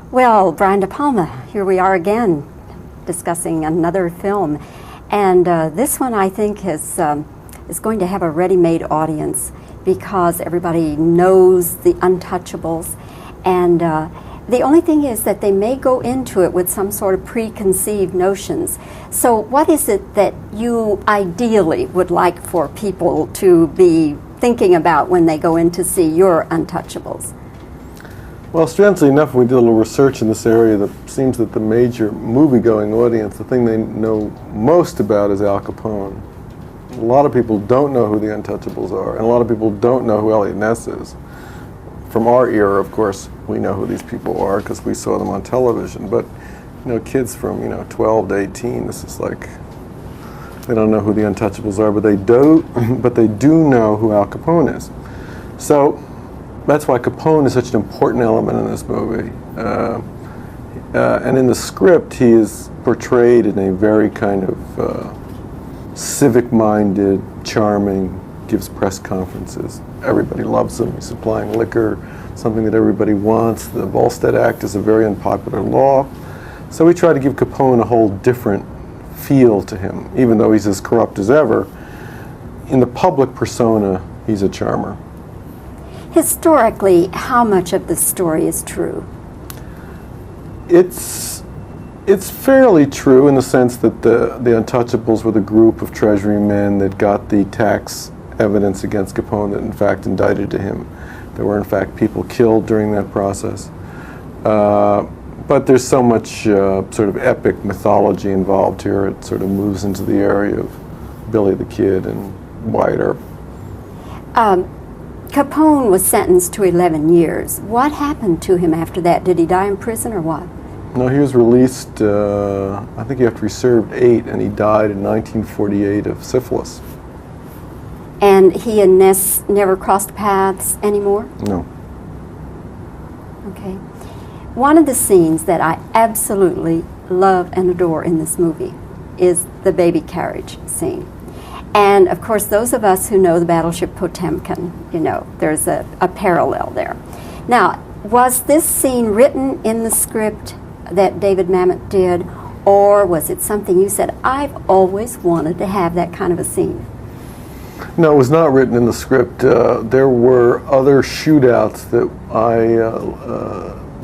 Well, Brian DePalma, here we are again discussing another film. And this one I think is going to have a ready-made audience because everybody knows the Untouchables. And the only thing is that they may go into it with some sort of preconceived notions. So what is it that you ideally would like for people to be thinking about when they go in to see your Untouchables? Well, strangely enough, we did a little research in this area that seems that the major movie-going audience, the thing they know most about is Al Capone. A lot of people don't know who the Untouchables are, and a lot of people don't know who Elliot Ness is. From our era, of course, we know who these people are because we saw them on television. But, kids from, 12 to 18, this is like, they don't know who the Untouchables are, but they do know who Al Capone is. So that's why Capone is such an important element in this movie. And in the script, he is portrayed in a very kind of civic-minded, charming, gives press conferences. Everybody loves him. He's supplying liquor, something that everybody wants. The Volstead Act is a very unpopular law. So we try to give Capone a whole different feel to him, even though he's as corrupt as ever. In the public persona, he's a charmer. Historically, how much of the story is true? It's fairly true in the sense that the Untouchables were the group of Treasury men that got the tax evidence against Capone that in fact indicted to him. There were in fact people killed during that process. But there's so much sort of epic mythology involved here. It sort of moves into the area of Billy the Kid and Wyatt Earp. Capone was sentenced to 11 years. What happened to him after that? Did he die in prison or what? No, he was released, I think after he served 8, and he died in 1948 of syphilis. And he and Ness never crossed paths anymore? No. Okay. One of the scenes that I absolutely love and adore in this movie is the baby carriage scene. And of course, those of us who know the battleship Potemkin, there's a parallel there. Now, was this scene written in the script that David Mamet did, or was it something you said, I've always wanted to have that kind of a scene? No, it was not written in the script. There were other shootouts that I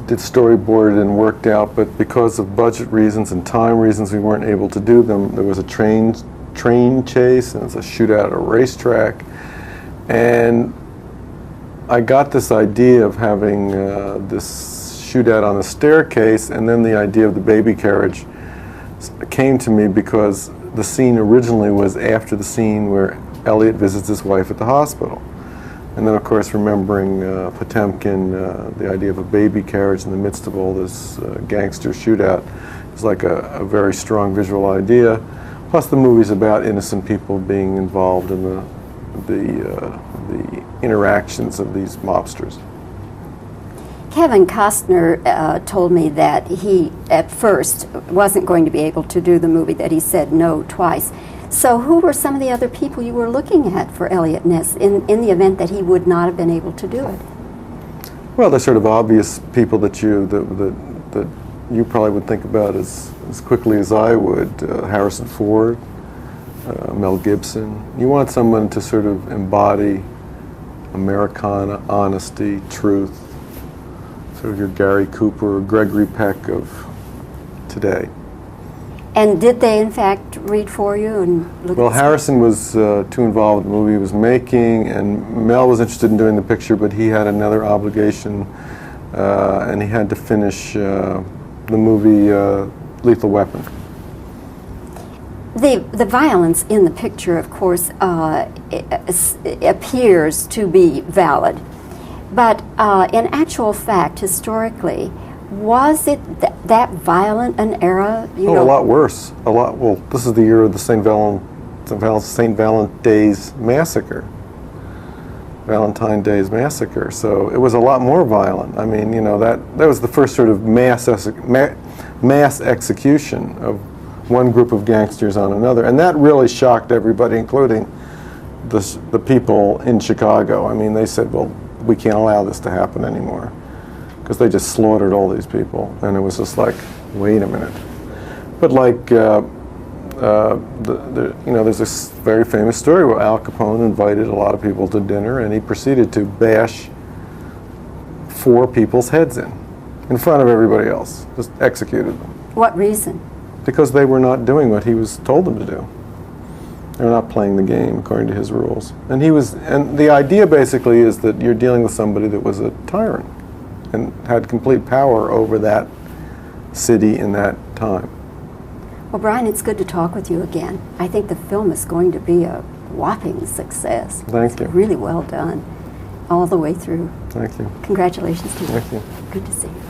did storyboarded and worked out, but because of budget reasons and time reasons, we weren't able to do them. There was a train chase, and it's a shootout at a racetrack, and I got this idea of having this shootout on the staircase, and then the idea of the baby carriage came to me because the scene originally was after the scene where Elliot visits his wife at the hospital. And then, of course, remembering Potemkin, the idea of a baby carriage in the midst of all this gangster shootout is like a very strong visual idea. Plus, the movie's about innocent people being involved in the interactions of these mobsters. Kevin Costner told me that he, at first, wasn't going to be able to do the movie, that he said no twice. So who were some of the other people you were looking at for Elliot Ness in the event that he would not have been able to do it? Well, they're sort of obvious people that you probably would think about as quickly as I would. Harrison Ford, Mel Gibson. You want someone to sort of embody Americana, honesty, truth, sort of your Gary Cooper or Gregory Peck of today. And did they, in fact, read for you and look? Well, Harrison was too involved in the movie he was making, and Mel was interested in doing the picture, but he had another obligation, and he had to finish the movie Lethal Weapon. The violence in the picture, of course, appears to be valid. But in actual fact, historically, was it that violent an era? A lot worse. Well, this is the year of the St. Valentine's Massacre. Valentine Day's Massacre. So it was a lot more violent. I mean, that was the first sort of mass execution of one group of gangsters on another, and that really shocked everybody, including the people in Chicago. I mean, they said, well, we can't allow this to happen anymore. because they just slaughtered all these people, and it was just like, wait a minute. But like, there's this very famous story where Al Capone invited a lot of people to dinner, and he proceeded to bash 4 people's heads in front of everybody else, just executed them. What reason? Because they were not doing what he was told them to do. They were not playing the game according to his rules. And the idea basically is that you're dealing with somebody that was a tyrant and had complete power over that city in that time. Well, Brian, it's good to talk with you again. I think the film is going to be a whopping success. Thank you. Really well done, all the way through. Thank you. Congratulations to you. Thank you. Good to see you.